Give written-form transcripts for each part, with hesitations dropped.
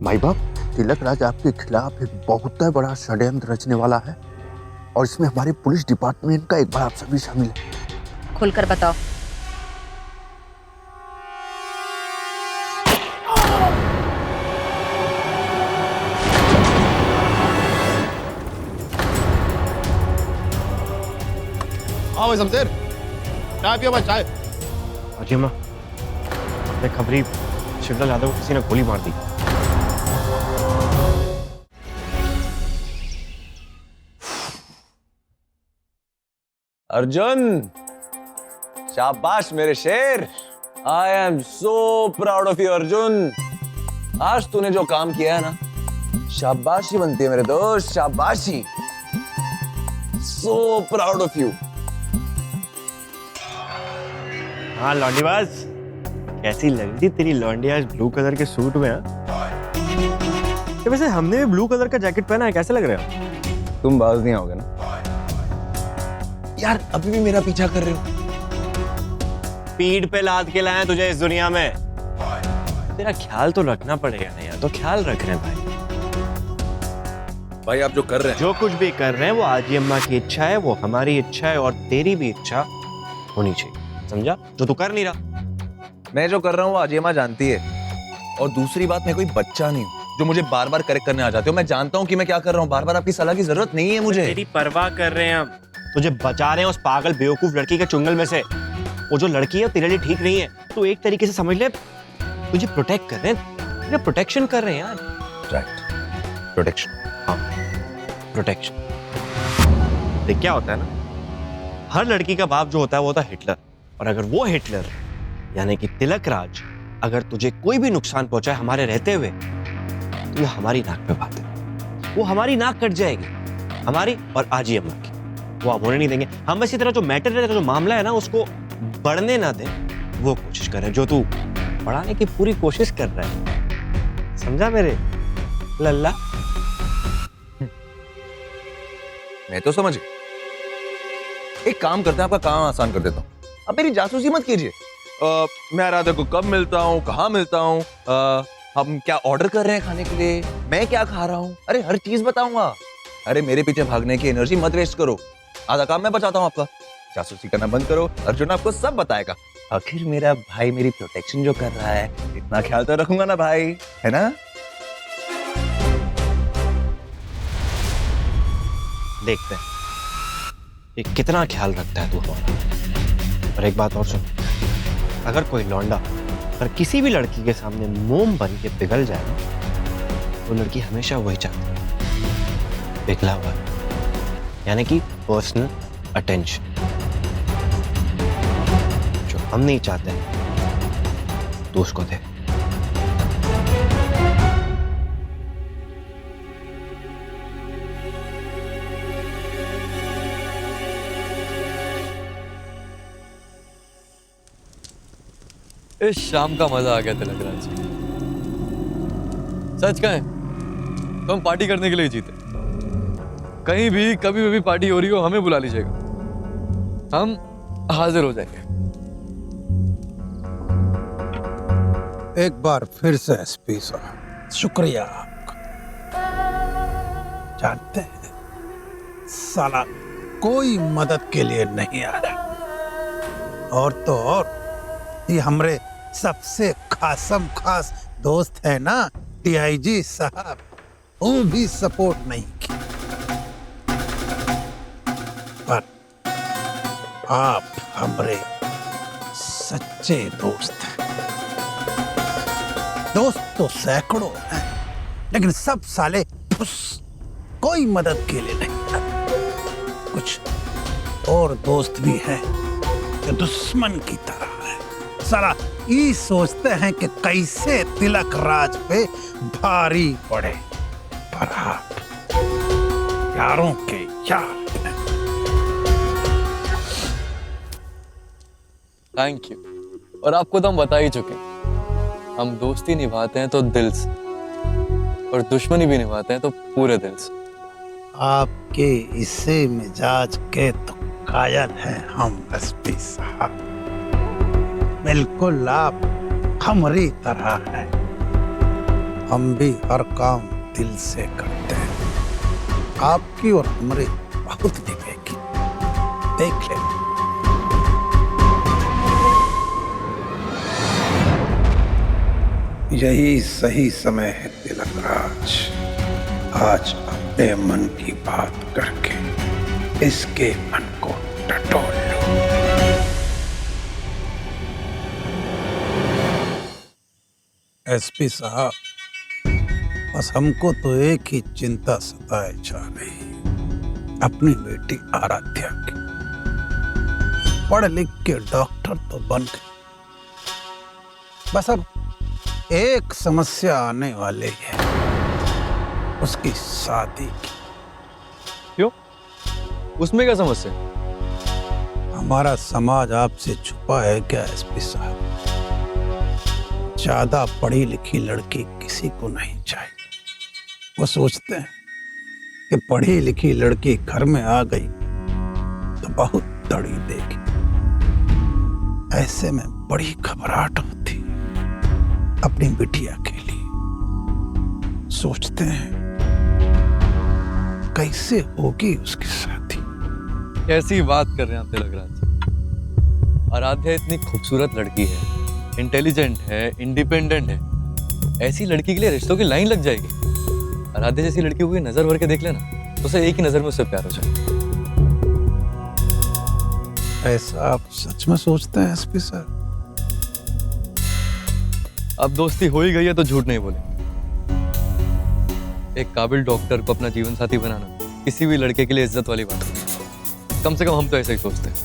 भाई बाप, तिलक राज आपके खिलाफ एक बहुत बड़ा षड्यंत्र रचने वाला है और इसमें हमारे पुलिस डिपार्टमेंट का एक बड़ा अफसर भी शामिल है। खुलकर बताओ। हाँ भाई शमशेर, चाय पियो भाई, चाय। अजय माँ, अपने खबरी शिवलाल यादव को किसी ने गोली मार दी। अर्जुन, शाबाश मेरे शेर। I am so proud of you Arjun. आज तूने जो काम किया है ना, शाबाशी बनती है मेरे दोस्त, शाबाशी। So proud of you. हाँ लौंडीबाज, कैसी लग रही थी तेरी लौंडी आज ब्लू कलर के सूट में? वैसे हमने भी ब्लू कलर का जैकेट पहना है, कैसे लग रहे हो? तुम बाज नहीं आओगे ना यार? अभी भी मेरा पीछा कर रहे हो? पीठ पे लाद के लाए तुझे इस दुनिया में। तेरा ख्याल तो रखना पड़ेगा ना यार, तो ख्याल रख रहे हैं भाई। भाई आप जो कर रहे हैं, जो कुछ भी कर रहे हैं वो आजी अम्मा की इच्छा है, वो हमारी इच्छा है और तेरी भी इच्छा होनी चाहिए, समझा? जो तू कर नहीं रहा। मैं जो कर रहा हूँ वो आजी अम्मा जानती है। और दूसरी बात, मैं कोई बच्चा नहीं हूँ जो मुझे बार बार करेक्ट करने आ जाते हो। मैं जानता हूँ कि मैं क्या कर रहा हूँ। बार बार आपकी सलाह की जरूरत नहीं है मुझे। तेरी परवाह कर रहे हैं हम, तुझे बचा रहे हैं उस पागल बेवकूफ लड़की के चुंगल में से। वो जो लड़की है वो तेरे लिए ठीक नहीं है। तू एक तरीके से समझ ले, तुझे प्रोटेक्ट कर रहे हैं, तेरा प्रोटेक्शन कर रहे हैं यार। Right, protection. हाँ, प्रोटेक्शन। देख क्या होता है ना, हर लड़की का बाप जो होता है वो होता है हिटलर। और अगर वो हिटलर यानी कि तिलक राज अगर तुझे कोई भी नुकसान पहुंचाए हमारे रहते हुए, तो ये हमारी नाक पे बात है। वो हमारी नाक कट जाएगी, हमारी और आजी अम्मा की। वो आप होने नहीं देंगे। हम इसी तरह जो मैटर है, जो मामला है ना, उसको बढ़ने ना दें, वो कोशिश करें जो तू बढ़ाने की पूरी कोशिश कर रहा है। समझा मेरे लल्ला? मैं तो समझ गया। एक काम करते हैं, आपका काम आसान कर देता हूँ। अब मेरी जासूसी मत कीजिए। मैं राधा को कब मिलता हूँ, कहाँ मिलता हूँ, हम क्या ऑर्डर कर रहे हैं खाने के लिए, मैं क्या खा रहा हूँ, अरे हर चीज बताऊंगा। अरे मेरे पीछे भागने की एनर्जी मत वेस्ट करो। आधा काम मैं बचाता हूँ आपका। जासूसी करना बंद करो, अर्जुन आपको सब बताएगा। आखिर मेरा भाई मेरी प्रोटेक्शन जो कर रहा है, इतना ख्याल तो रखूंगा ना भाई, है ना? देखते हैं ये कितना ख्याल रखता है तू हमारा। और एक बात और सुन, अगर कोई लौंडा अगर किसी भी लड़की के सामने मोम बन के पिघल जाए ना, तो लड़की हमेशा वही चाहती है, पिघला हुआ, यानी कि पर्सनल अटेंशन, जो हम नहीं चाहते हैं तो उसको दे। इस शाम का मजा आ गया तिलक राज। सच कहें तो हम पार्टी करने के लिए जीते। कहीं भी कभी भी पार्टी हो रही हो, हमें बुला लीजिएगा, हम हाजिर हो जाएंगे। एक बार फिर से एसपी साहब, शुक्रिया आपका। जानते हैं साला कोई मदद के लिए नहीं आया, और तो और ये हमारे सबसे खासम खास दोस्त है ना डीआईजी साहब, वो भी सपोर्ट नहीं की। पर आप हमारे सच्चे दोस्त हैं। दोस्त तो सैकड़ों हैं, लेकिन सब साले फुस, कोई मदद के लिए नहीं आते। कुछ और दोस्त भी हैं जो दुश्मन की तरह है। साला ये सोचते हैं कि कैसे तिलक राज पे भारी पड़े, पर आप यारों के यार हैं। Thank you. और आपको तो हम बता ही चुके हैं, हम दोस्ती निभाते हैं तो दिल से, और दुश्मनी भी निभाते हैं तो पूरे दिल से। आपके इसे मिजाज के तो कायल हैं हम एसपी साहब। बिल्कुल आप हमारी तरह हैं। हम भी हर काम दिल से करते हैं। आपकी और हमारी बहुत निभेगी, देख ले। यही सही समय है तिलक राज। आज अपने मन की बात करके इसके मन को टटोल लो। एसपी साहब, बस हमको तो एक ही चिंता सताए जा रही, अपनी बेटी आराध्या की। पढ़ लिख के डॉक्टर तो बन गई, बस अब एक समस्या आने वाली है, उसकी शादी की। क्यों? उसमें क्या समस्या? हमारा समाज आपसे छुपा है क्या एसपी साहब? ज्यादा पढ़ी लिखी लड़की किसी को नहीं चाहिए। वो सोचते हैं कि पढ़ी लिखी लड़की घर में आ गई तो बहुत तड़ी देगी। ऐसे में बड़ी घबराहट होती अपनी बिटिया के लिए। सोचते हैं कैसे होगी उसकी शादी। कैसी बात कर रहे हैं आप तिलक राज? आराध्या इतनी खूबसूरत लड़की है, इंटेलिजेंट है, इंडिपेंडेंट है। ऐसी लड़की के लिए रिश्तों की लाइन लग जाएगी। आराध्या जैसी लड़की को नजर भर के देख लेना, तो उसे एक ही नजर में उससे प्यार हो जाए। ऐसा आप सच में सोचते हैं एसपी सर? अब दोस्ती हो ही गई है तो झूठ नहीं बोले। एक काबिल डॉक्टर को अपना जीवन साथी बनाना किसी भी लड़के के लिए इज्जत वाली बात है। कम से कम हम तो ऐसे ही सोचते हैं।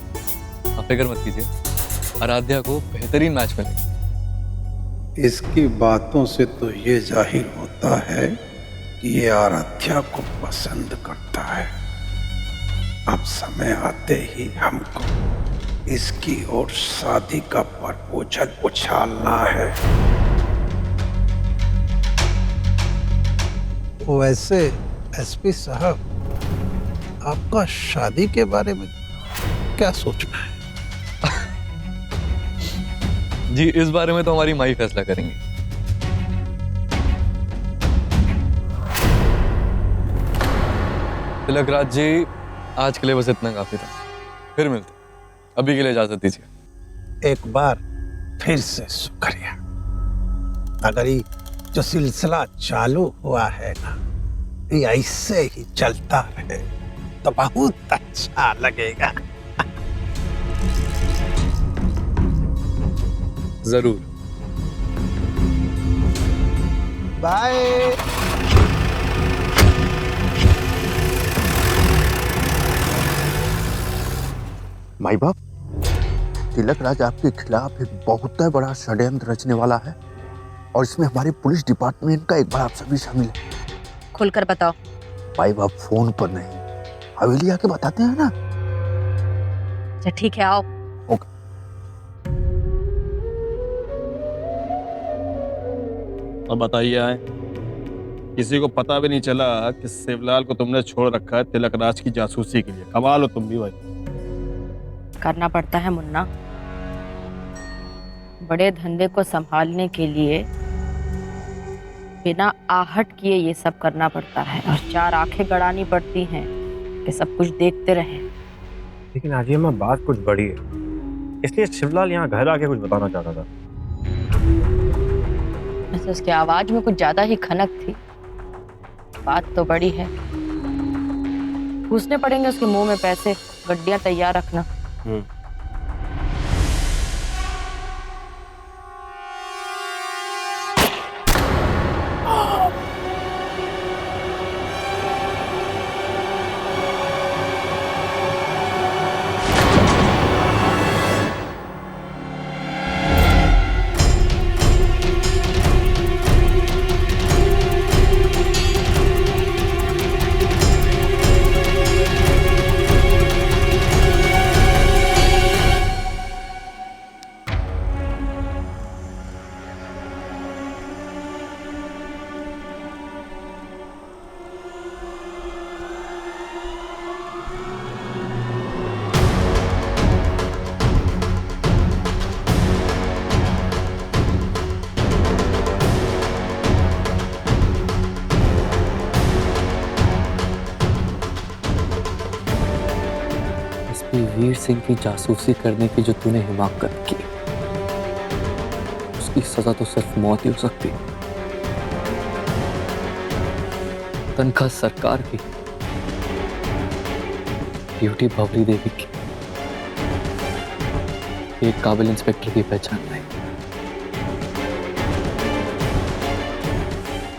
आप फिक्र मत कीजिए, आराध्या को बेहतरीन मैच मिलेगा। इसकी बातों से तो ये जाहिर होता है कि ये आराध्या को पसंद करता है। अब समय आते ही हमको इसकी और शादी का प्रपोजल उछालना है। वैसे एसपी साहब, आपका शादी के बारे में क्या सोचना है? जी, इस बारे में तो हमारी माई फैसला करेंगी। तिलक राज जी, आज के लिए बस इतना काफी था। फिर मिलते। अभी के लिए इजाजत दीजिए। एक बार फिर से शुक्रिया। अगर ये जो सिलसिला चालू हुआ है ना, ये ऐसे ही चलता रहे तो बहुत अच्छा लगेगा। जरूर। बाय। माई बाप, तिलक राज आपके खिलाफ एक बहुत बड़ा षड्यंत्र रचने वाला है और इसमें हमारे पुलिस डिपार्टमेंट का एक बड़ा अफसर भी शामिल है। खुलकर बताओ। माई बाप, फोन पर नहीं, हवेली आके बताते हैं ना। अच्छा ठीक है, आओ। ओके। अब बताइए, आए किसी को पता भी नहीं चला कि शिवलाल को तुमने छोड़ रखा है तिलक राज की जासूसी के लिए। कमाल हो तुम भी भाई। करना पड़ता है मुन्ना, बड़े धंधे को संभालने के लिए बिना आहट किए ये सब करना पड़ता है और चार आंखें गड़ानी पड़ती हैं कि सब कुछ देखते रहें। लेकिन आज ये मैं बात कुछ बड़ी है, इसलिए शिवलाल यहाँ घर आके कुछ बताना चाहता था। वैसे उसकी आवाज में कुछ ज्यादा ही खनक थी। बात तो बड़ी है, पूछने पड़ेंगे उसके मुंह में पैसे। गड्डियां तैयार रखना। कि वीर सिंह की जासूसी करने की जो तूने हिमाकत की, उसकी सजा तो सिर्फ मौत ही हो सकती है। तनख्वाह सरकार की, ड्यूटी भवरी देवी की, एक काबिल इंस्पेक्टर की पहचान नहीं।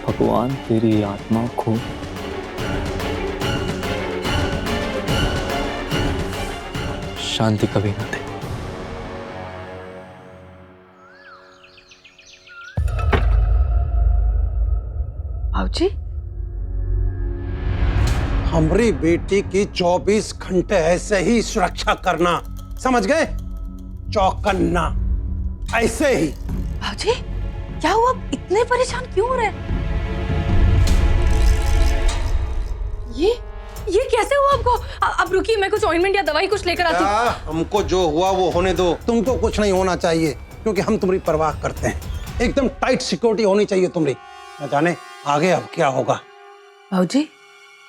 भगवान तेरी आत्मा को शांति कभी न दे। भाऊजी, हमारी बेटी की 24 घंटे ऐसे ही सुरक्षा करना, समझ गए? चौकन्ना, ऐसे ही। भाजी, क्या हुआ? इतने परेशान क्यों हो रहे हैं? ये कैसे हुआ आपको? अब रुकिए, मैं कुछ ऑइंटमेंट या दवाई कुछ लेकर आती हूँ। हमको जो हुआ वो होने दो, तुमको कुछ नहीं होना चाहिए क्योंकि हम तुम्हारी परवाह करते हैं। एकदम टाइट सिक्योरिटी होनी चाहिए तुम्हारी, न जाने आगे अब क्या होगा। भाजी,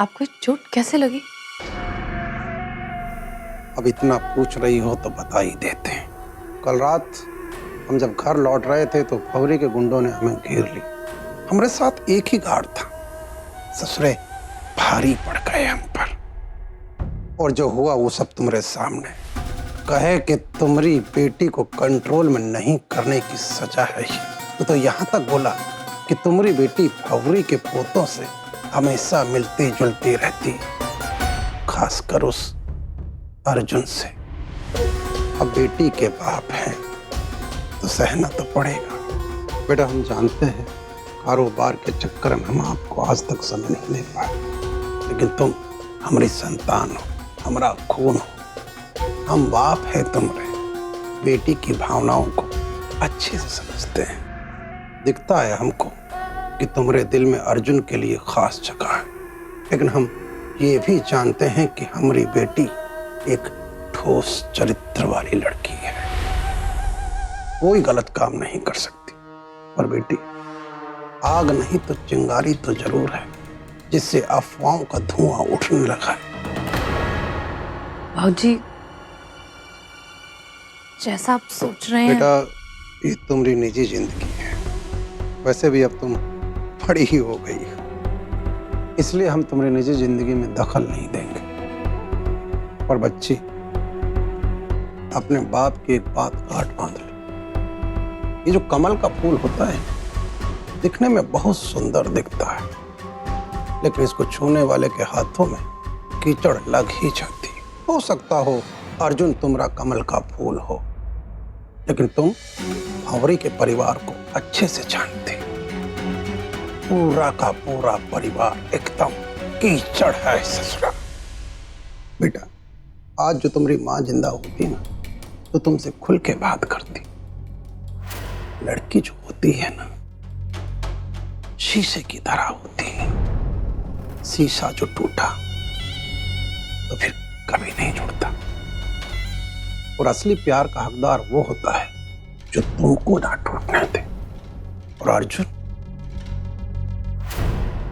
आपको चोट कैसे लगी? अब इतना पूछ रही हो तो बता ही देते हैं। कल रात हम जब घर लौट रहे थे तो फौरी के गुंडों ने हमें घेर ली। हमारे साथ एक ही गार्ड था। ससुरे भारी पड़ गए हम पर, और जो हुआ वो सब तुम्हारे सामने। कहे कि तुम्हारी बेटी को कंट्रोल में नहीं करने की सजा है ये। तो यहाँ तक बोला कि तुम्हारी बेटी फौरी के पोतों से हमेशा मिलती जुलती रहती, खासकर उस अर्जुन से। अब बेटी के बाप हैं तो सहना तो पड़ेगा। बेटा, हम जानते हैं कारोबार के चक्कर में हम आपको आज तक समय नहीं दे पाए, लेकिन तुम हमारी संतान हो, हमारा खून हो। हम बाप है तुम्हारे, बेटी की भावनाओं को अच्छे से समझते हैं। दिखता है हमको कि तुम्हारे दिल में अर्जुन के लिए खास जगह है, लेकिन हम ये भी जानते हैं कि हमारी बेटी एक ठोस चरित्र वाली लड़की है, कोई गलत काम नहीं कर सकती। पर बेटी, आग नहीं तो चिंगारी तो जरूर है, जिससे अफवाहों का धुआं उठने लगा है। भाजी, जैसा आप सोच रहे हैं। बेटा, ये तुम्हारी निजी जिंदगी है, वैसे भी अब तुम बड़ी ही हो गई हो, इसलिए हम तुम्हारी निजी जिंदगी में दखल नहीं देंगे। पर बच्ची, अपने बाप की एक बात गांठ बांध लो। ये जो कमल का फूल होता है दिखने में बहुत सुंदर दिखता है, लेकिन इसको छूने वाले के हाथों में कीचड़ लग ही जाती। हो सकता हो अर्जुन तुम्हारा कमल का फूल हो, लेकिन तुम फौरी के परिवार को अच्छे से जानते। पूरा का पूरा परिवार एकदम कीचड़ है ससुरा। बेटा, आज जो तुम्हारी माँ जिंदा होती ना तो तुमसे खुल के बात करती। लड़की जो होती है ना, शीशे की तरह होती है। शीशा जो टूटा तो फिर कभी नहीं जुड़ता। और असली प्यार का हकदार वो होता है जो तुमको ना टूटने दे। और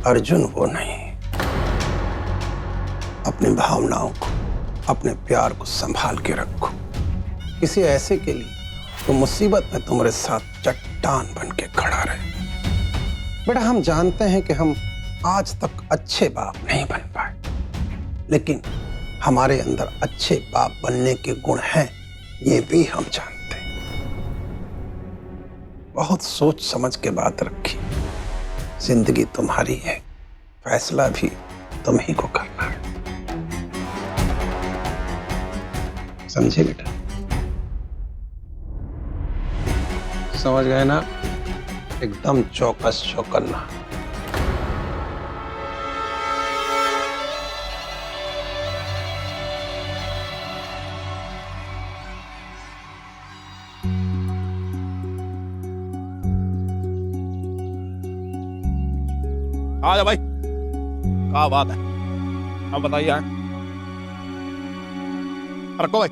अर्जुन वो नहीं। अपनी भावनाओं को, अपने प्यार को संभाल के रखो। किसी ऐसे के लिए तो मुसीबत में तुम्हारे साथ चट्टान बन के खड़ा रहे। बेटा, हम जानते हैं कि हम आज तक अच्छे बाप नहीं बन पाए, लेकिन हमारे अंदर अच्छे बाप बनने के गुण हैं, ये भी हम जानते हैं। बहुत सोच समझ के बात रखी। जिंदगी तुम्हारी है, फैसला भी तुम ही को करना है। समझे बेटा? समझ गए ना? एकदम चौकस चौकन्ना। आ जा भाई, क्या बात है? अब बताइए। रखो भाई,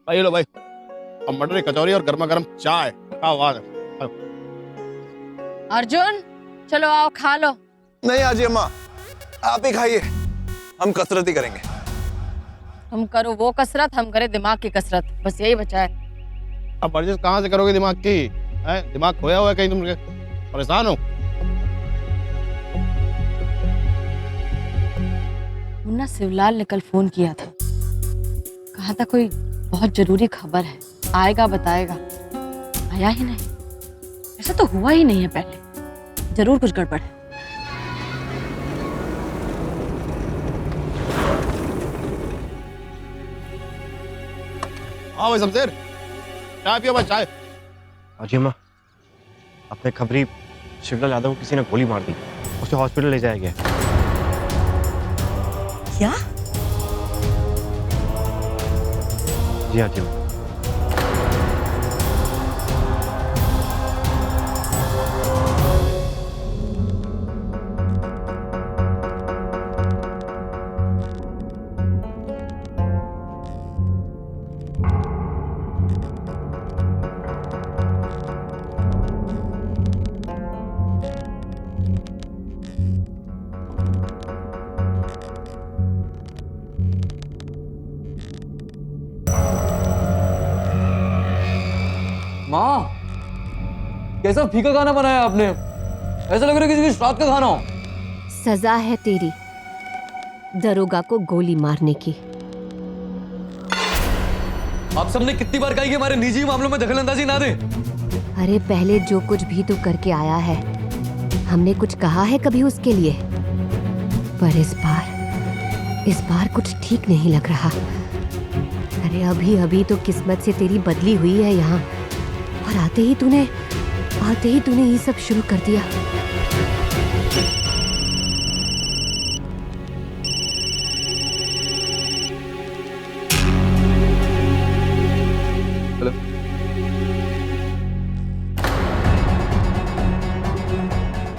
ये लो भाई, अब मटर कचौरी और गर्मा गर्म चाय। क्या बात है? अर्जुन, चलो आओ खा लो। नहीं आजी अम्मा, आप ही खाइए, हम कसरत ही करेंगे। तुम करो वो कसरत, हम करें दिमाग की कसरत, बस यही बचा है। अब वर्जिश कहाँ से करोगे दिमाग की? है दिमाग खोया हुआ है कहीं? तुम परेशान हो? मुन्ना शिवलाल ने कल फोन किया था, कहा था कोई बहुत जरूरी खबर है, आएगा बताएगा। आया ही नहीं। ऐसा तो हुआ ही नहीं है पहले, जरूर कुछ गड़बड़ है। हाँ भाई शमशेर, चाय पियो बस, चाय। अजी अम्मा, अपने खबरी शिवलाल यादव को किसी ने गोली मार दी, उसे हॉस्पिटल ले जाया गया। क्या? जी हाँ जी अम्मा। माँ, कैसा फीका खाना बनाया आपने? ऐसा लग रहा है किसी की श्राद्ध का खाना हो। सजा है तेरी दरोगा को गोली मारने की। आप सबने कितनी बार कहा कि हमारे निजी मामलों में दखलंदाजी ना दें? अरे पहले जो कुछ भी तो करके आया है, हमने कुछ कहा है कभी उसके लिए? पर इस बार कुछ ठीक नहीं लग रहा। अरे अभी अभी तो किस्मत से तेरी बदली हुई है यहाँ, और आते ही तूने ये सब शुरू कर दिया। Hello,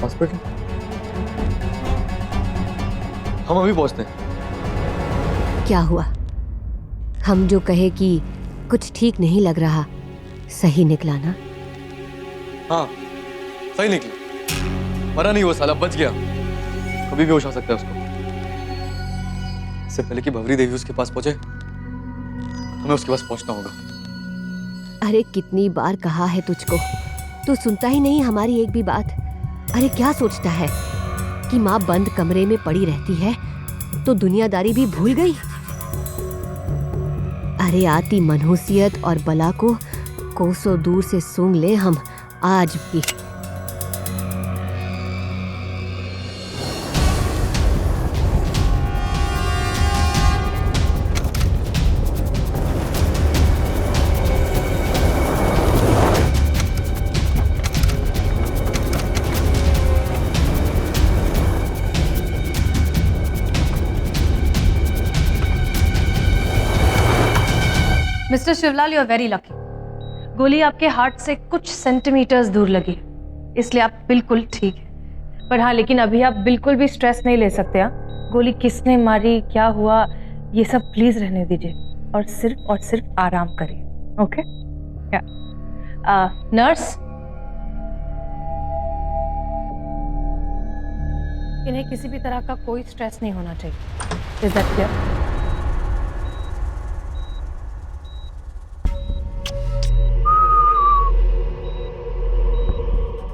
hospital? हम अभी पहुंचते हैं। क्या हुआ? हम जो कहे कि कुछ ठीक नहीं लग रहा, सही निकला ना? हाँ, सही निकला। मरा नहीं वो साला, बच गया। कभी भी होश आ सकता है उसको। इससे पहले कि भवरी देवी उसके पास पहुंचे, हमें उसके पास पहुंचना होगा। अरे कितनी बार कहा है तुझको, तू सुनता ही नहीं हमारी एक भी बात। अरे क्या सोचता है कि माँ बंद कमरे में पड़ी रहती है तो दुनियादारी भी भूल गई? अरे आती मनहूसियत और बला को कोसों दूर से सूंघ ले हम आज भी। Mister Shivlal, you are very lucky. गोली आपके हार्ट से कुछ सेंटीमीटर्स दूर लगी, इसलिए आप बिल्कुल ठीक है। पर हाँ, लेकिन अभी आप बिल्कुल भी स्ट्रेस नहीं ले सकते। हाँ, गोली किसने मारी, क्या हुआ, ये सब प्लीज रहने दीजिए और सिर्फ आराम करिए। ओके? नर्स, इन्हें किसी भी तरह का कोई स्ट्रेस नहीं होना चाहिए। Is that clear?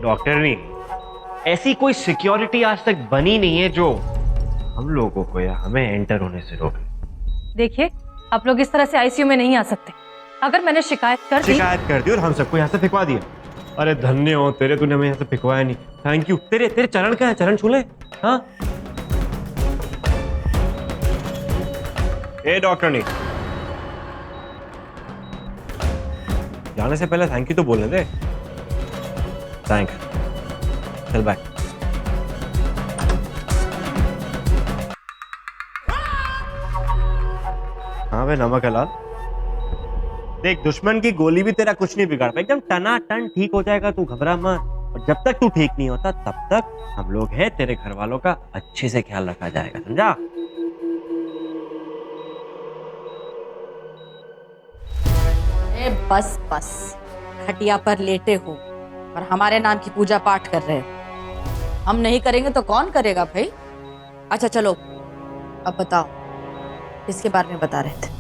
डॉक्टरनी, ऐसी कोई सिक्योरिटी आज तक बनी नहीं है जो हम लोगों को या हमें एंटर होने से रोके। देखिए, आप लोग इस तरह से आईसीयू में नहीं आ सकते। अगर मैंने शिकायत कर दी और हम सबको यहाँ से फिकवा दिया। अरे धन्य हो तेरे, तूने हमें यहाँ से फिकवाया नहीं। Thank you. तेरे चरण क्या है? चरण छू ले। हाँ ए डॉक्टरनी, जाने से पहले थैंक यू तो बोलने दे। थैंक्स, चल बाय। हाँ बे नमक है लाल, देख दुश्मन की गोली भी तेरा कुछ नहीं बिगाड़ता, एकदम टनाटन ठीक हो जाएगा, तू घबरा मत। और जब तक तू ठीक नहीं होता तब तक हम लोग हैं, तेरे घर वालों का अच्छे से ख्याल रखा जाएगा, समझा? बस बस, खटिया पर लेटे हो और हमारे नाम की पूजा पाठ कर रहे हो। हम नहीं करेंगे तो कौन करेगा भाई? अच्छा चलो, अब बताओ इसके बारे में बता रहे थे।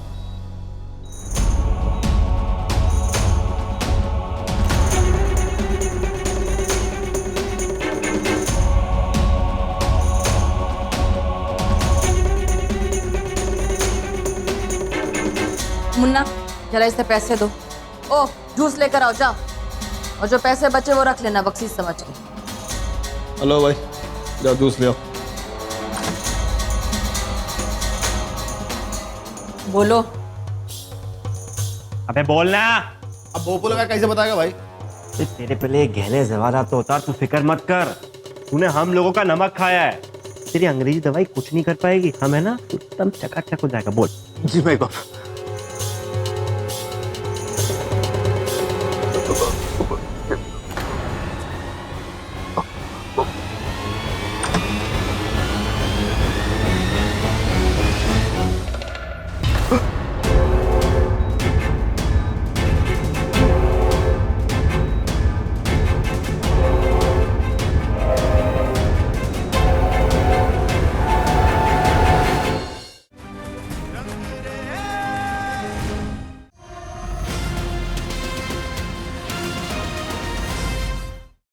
मुन्ना जरा इसे पैसे दो। ओ जूस लेकर आओ जाओ, और जो पैसे बचे वो रख लेना बख्शीश समझ के। हेलो भाई, जाओ जूस ले आओ। बोलो। अबे बोलना। अब भोपाल का कैसे बताएगा भाई? तेरे पहले गहने जवाहरात तो उतार, तू फिक्र मत कर। तूने हम लोगों का नमक खाया है, तेरी अंग्रेजी दवाई कुछ नहीं कर पाएगी। हम है ना, एकदम चकाचक हो जाएगा। बोल। जी भाई बाप,